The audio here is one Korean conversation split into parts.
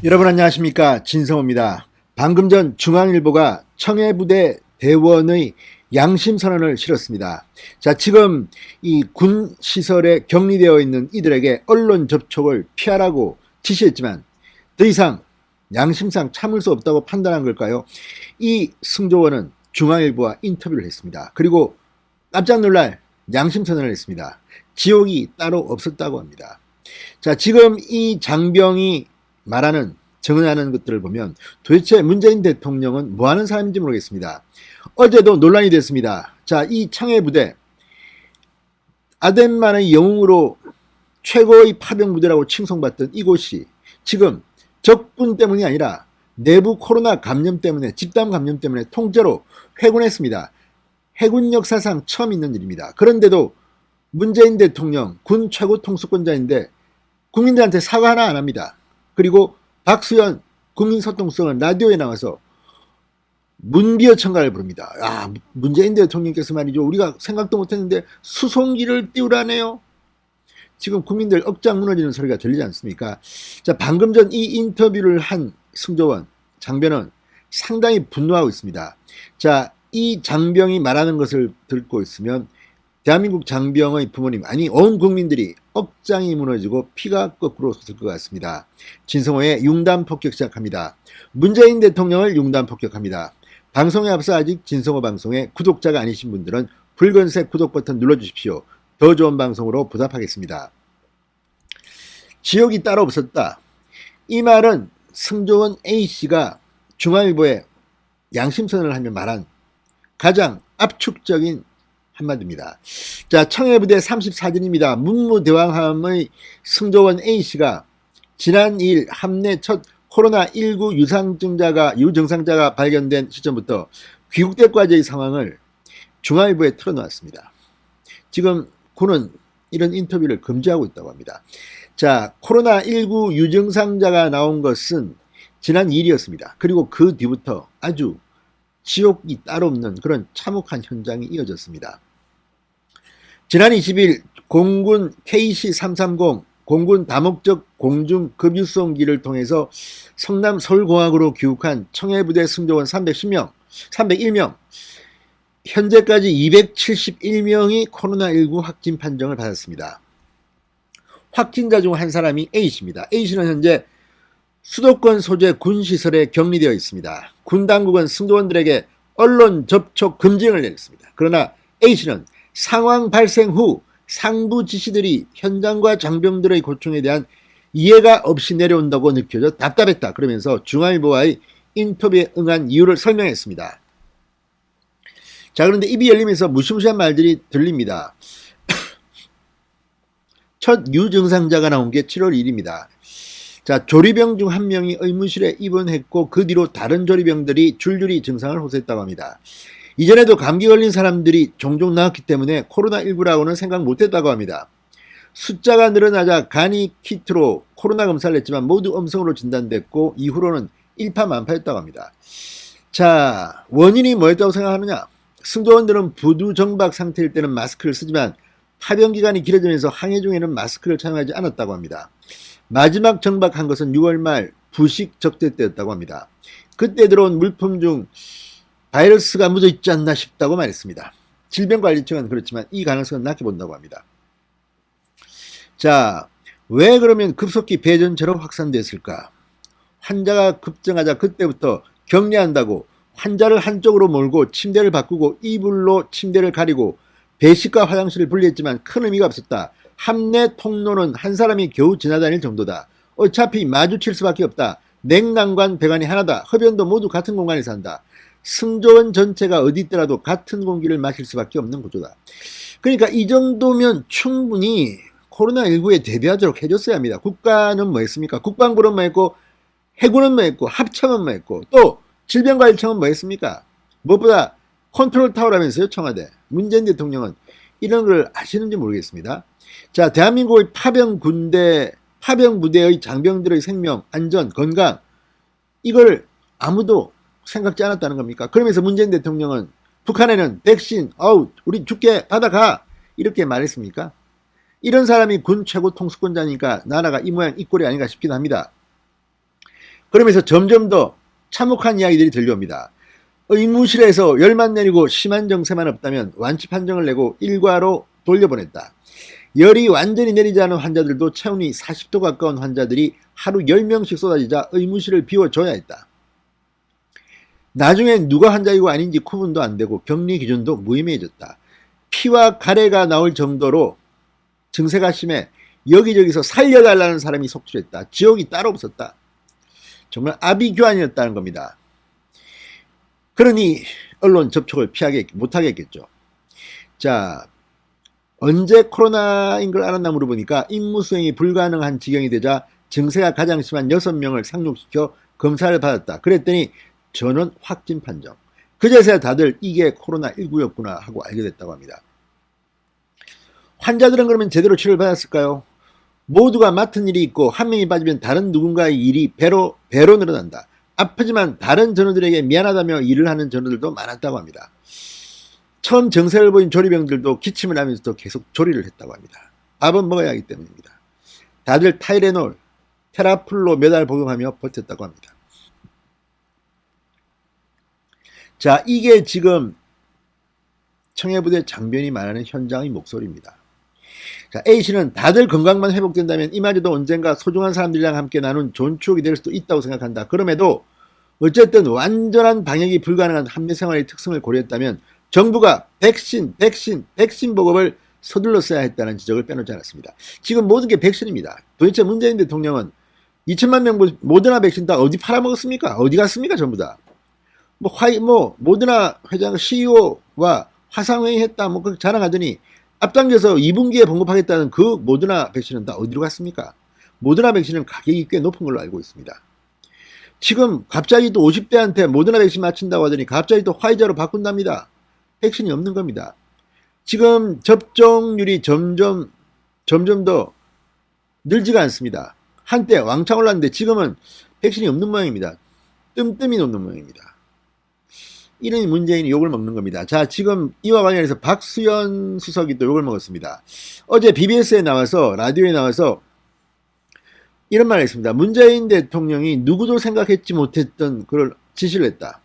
여러분 안녕하십니까, 진성호입니다. 방금 전 중앙일보가 청해부대 대원의 양심선언을 실었습니다. 자, 지금 이 군 시설에 격리되어 있는 이들에게 언론 접촉을 피하라고 지시했지만 더 이상 양심상 참을 수 없다고 판단한 걸까요? 이 승조원은 중앙일보와 인터뷰를 했습니다. 그리고 깜짝 놀랄 양심선언을 했습니다. 지옥이 따로 없었다고 합니다. 자, 지금 이 장병이 말하는, 증언하는 것들을 보면 도대체 문재인 대통령은 뭐 하는 사람인지 모르겠습니다. 어제도 논란이 됐습니다. 자, 이 청해부대, 아덴만의 영웅으로 최고의 파병부대라고 칭송받던 이곳이 지금 적군 때문이 아니라 내부 코로나 감염 때문에, 집단 감염 때문에 통째로 회군했습니다. 해군 역사상 처음 있는 일입니다. 그런데도 문재인 대통령, 군 최고 통수권자인데 국민들한테 사과 하나 안 합니다. 그리고 박수현 국민소통성은 라디오에 나와서 문비어 청가를 부릅니다. 아, 문재인 대통령께서 말이죠, 우리가 생각도 못했는데 수송기를 띄우라네요. 지금 국민들 억장 무너지는 소리가 들리지 않습니까? 자, 방금 전 이 인터뷰를 한 승조원, 장병은 상당히 분노하고 있습니다. 자, 이 장병이 말하는 것을 듣고 있으면 대한민국 장병의 부모님, 아니 온 국민들이 억장이 무너지고 피가 거꾸로 솟을 것 같습니다. 진성호의 융단 폭격 시작합니다. 문재인 대통령을 융단 폭격합니다. 방송에 앞서 아직 진성호 방송의 구독자가 아니신 분들은 붉은색 구독 버튼 눌러주십시오. 더 좋은 방송으로 보답하겠습니다. 지옥이 따로 없었다. 이 말은 승조원 A씨가 중앙일보에 양심선언을 하며 말한 가장 압축적인 한마디입니다. 자, 청해부대 34진입니다. 문무대왕함의 승조원 A씨가 지난 2일 함내 첫 코로나19 유증상자가 발견된 시점부터 귀국대까지의 상황을 중앙일보에 틀어놓았습니다. 지금 군은 이런 인터뷰를 금지하고 있다고 합니다. 자, 코로나19 유증상자가 나온 것은 지난 2일이었습니다. 그리고 그 뒤부터 아주 지옥이 따로 없는 그런 참혹한 현장이 이어졌습니다. 지난 20일 공군 KC-330 공군 다목적 공중급유성기를 통해서 성남 서울공항으로 귀국한 청해부대 승조원 301명, 현재까지 271명이 코로나19 확진 판정을 받았습니다. 확진자 중 한 사람이 A씨입니다. A씨는 현재 수도권 소재 군시설에 격리되어 있습니다. 군 당국은 승조원들에게 언론 접촉 금지령을 내렸습니다. 그러나 A씨는 상황 발생 후 상부 지시들이 현장과 장병들의 고충에 대한 이해가 없이 내려온다고 느껴져 답답했다. 그러면서 중앙일보와의 인터뷰에 응한 이유를 설명했습니다. 자, 그런데 입이 열리면서 무시무시한 말들이 들립니다. 첫 유증상자가 나온 게 7월 1일입니다. 자, 조리병 중 한 명이 의무실에 입원했고 그 뒤로 다른 조리병들이 줄줄이 증상을 호소했다고 합니다. 이전에도 감기 걸린 사람들이 종종 나왔기 때문에 코로나19라고는 생각 못했다고 합니다. 숫자가 늘어나자 간이 키트로 코로나 검사를 했지만 모두 음성으로 진단됐고 이후로는 일파만파였다고 합니다. 자, 원인이 뭐였다고 생각하느냐? 승조원들은 부두정박 상태일 때는 마스크를 쓰지만 파병 기간이 길어지면서 항해 중에는 마스크를 착용하지 않았다고 합니다. 마지막 정박한 것은 6월 말 부식 적대 때였다고 합니다. 그때 들어온 물품 중 바이러스가 묻어 있지 않나 싶다고 말했습니다. 질병관리청은 그렇지만 이 가능성은 낮게 본다고 합니다. 자, 왜 그러면 급속히 배전처럼 확산됐을까? 환자가 급증하자 그때부터 격리한다고 환자를 한쪽으로 몰고 침대를 바꾸고 이불로 침대를 가리고 배식과 화장실을 분리했지만 큰 의미가 없었다. 함내 통로는 한 사람이 겨우 지나다닐 정도다. 어차피 마주칠 수밖에 없다. 냉난관 배관이 하나다. 흡연도 모두 같은 공간에서 한다. 승조원 전체가 어디 있더라도 같은 공기를 마실 수밖에 없는 구조다. 그러니까 이 정도면 충분히 코로나19에 대비하도록 해줬어야 합니다. 국가는 뭐 했습니까? 국방부는 뭐 했고, 해군은 뭐 했고, 합참은 뭐 했고, 또 질병관리청은 뭐 했습니까? 무엇보다 컨트롤 타워라면서요, 청와대. 문재인 대통령은 이런 걸 아시는지 모르겠습니다. 자, 대한민국의 파병 부대의 장병들의 생명, 안전, 건강, 이걸 아무도 생각지 않았다는 겁니까? 그러면서 문재인 대통령은 북한에는 백신, 우리 죽게 받아가, 이렇게 말했습니까? 이런 사람이 군 최고 통수권자니까 나라가 이 모양 이 꼴이 아닌가 싶긴 합니다. 그러면서 점점 더 참혹한 이야기들이 들려옵니다. 의무실에서 열만 내리고 심한 증세만 없다면 완치 판정을 내고 일과로 돌려보냈다. 열이 완전히 내리지 않은 환자들도 체온이 40도 가까운 환자들이 하루 10명씩 쏟아지자 의무실을 비워줘야 했다. 나중에 누가 환자이고 아닌지 구분도 안 되고 격리 기준도 무의미해졌다. 피와 가래가 나올 정도로 증세가 심해 여기저기서 살려달라는 사람이 속출했다. 지옥이 따로 없었다. 정말 아비규환이었다는 겁니다. 그러니 언론 접촉을 못하겠겠죠. 자, 언제 코로나인 걸 알았나 물어보니까 임무수행이 불가능한 지경이 되자 증세가 가장 심한 6명을 상륙시켜 검사를 받았다. 그랬더니 전원 확진 판정. 그제서야 다들 이게 코로나19였구나 하고 알게 됐다고 합니다. 환자들은 그러면 제대로 치료를 받았을까요? 모두가 맡은 일이 있고 한 명이 빠지면 다른 누군가의 일이 배로 늘어난다. 아프지만 다른 전우들에게 미안하다며 일을 하는 전우들도 많았다고 합니다. 처음 증세를 보인 조리병들도 기침을 하면서도 계속 조리를 했다고 합니다. 밥은 먹어야 하기 때문입니다. 다들 타이레놀, 테라플로 몇 알 복용하며 버텼다고 합니다. 자, 이게 지금 청해부대 장병이 말하는 현장의 목소리입니다. 자, A씨는 다들 건강만 회복된다면 이마저도 언젠가 소중한 사람들이랑 함께 나눈 좋은 추억이 될 수도 있다고 생각한다. 그럼에도 어쨌든 완전한 방역이 불가능한 한미 생활의 특성을 고려했다면 정부가 백신 보급을 서둘렀어야 했다는 지적을 빼놓지 않았습니다. 지금 모든 게 백신입니다. 도대체 문재인 대통령은 2천만 명 모더나 백신 다 어디 팔아먹었습니까? 어디 갔습니까? 전부 다. 모더나 회장 CEO와 화상회의 했다 그렇게 자랑하더니 앞당겨서 2분기에 공급하겠다는 그 모더나 백신은 다 어디로 갔습니까? 모더나 백신은 가격이 꽤 높은 걸로 알고 있습니다. 지금 갑자기 또 50대한테 모더나 백신 맞춘다고 하더니 갑자기 또 화이자로 바꾼답니다. 백신이 없는 겁니다. 지금 접종률이 점점 더 늘지가 않습니다. 한때 왕창 올랐는데 지금은 백신이 없는 모양입니다. 뜸뜸이 높는 모양입니다. 이러니 문재인이 욕을 먹는 겁니다. 자, 지금 이와 관련해서 박수현 수석이 또 욕을 먹었습니다. 어제 BBS에 나와서, 라디오에 나와서 이런 말을 했습니다. 문재인 대통령이 누구도 생각했지 못했던 그걸 지시를 했다.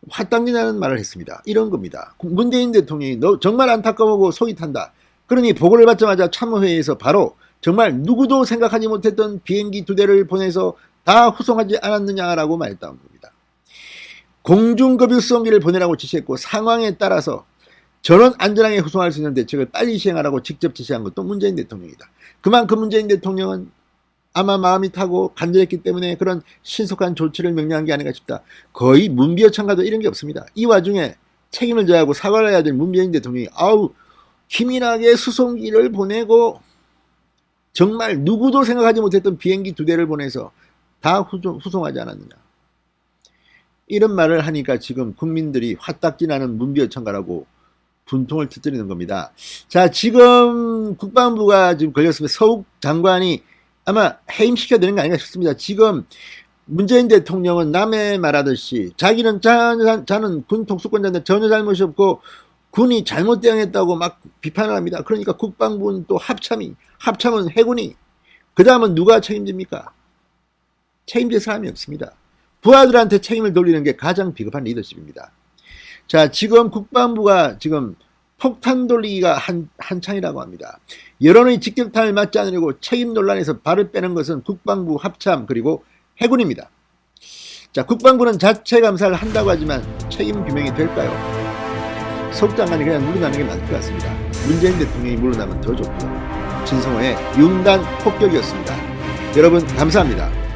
화딱지나는 말을 했습니다. 이런 겁니다. 문재인 대통령이 너 정말 안타까워하고 속이 탄다. 그러니 보고를 받자마자 참모회의에서 바로 정말 누구도 생각하지 못했던 비행기 2대를 보내서 다 후송하지 않았느냐라고 말했다는 겁니다. 공중급유 수송기를 보내라고 지시했고 상황에 따라서 전원 안전하게 후송할 수 있는 대책을 빨리 시행하라고 직접 지시한 것도 문재인 대통령이다. 그만큼 문재인 대통령은 아마 마음이 타고 간절했기 때문에 그런 신속한 조치를 명령한 게 아닌가 싶다. 거의 문비어천가도 이런 게 없습니다. 이 와중에 책임을 져야 하고 사과를 해야 될 문재인 대통령이 기민하게 수송기를 보내고 정말 누구도 생각하지 못했던 비행기 2대를 보내서 다 후송하지 않았느냐. 이런 말을 하니까 지금 국민들이 화딱지나는 문비어천가라고 분통을 터뜨리는 겁니다. 자, 지금 국방부가 지금 걸렸으면 서욱 장관이 아마 해임시켜야 되는 거 아닌가 싶습니다. 지금 문재인 대통령은 남의 말하듯이 자기는 자는 군 특수권자인데 전혀 잘못이 없고 군이 잘못 대응했다고 막 비판을 합니다. 그러니까 국방부는 또 합참은 해군이 그 다음은 누가 책임집니까? 책임질 사람이 없습니다. 부하들한테 책임을 돌리는 게 가장 비겁한 리더십입니다. 자, 지금 국방부가 지금 폭탄 돌리기가 한창이라고 합니다. 여론의 직격탄을 맞지 않으려고 책임 논란에서 발을 빼는 것은 국방부 합참 그리고 해군입니다. 자, 국방부는 자체 감사를 한다고 하지만 책임 규명이 될까요? 석 장관이 그냥 물러나는 게 맞을 것 같습니다. 문재인 대통령이 물러나면 더 좋고요. 진성호의 융단 폭격이었습니다. 여러분 감사합니다.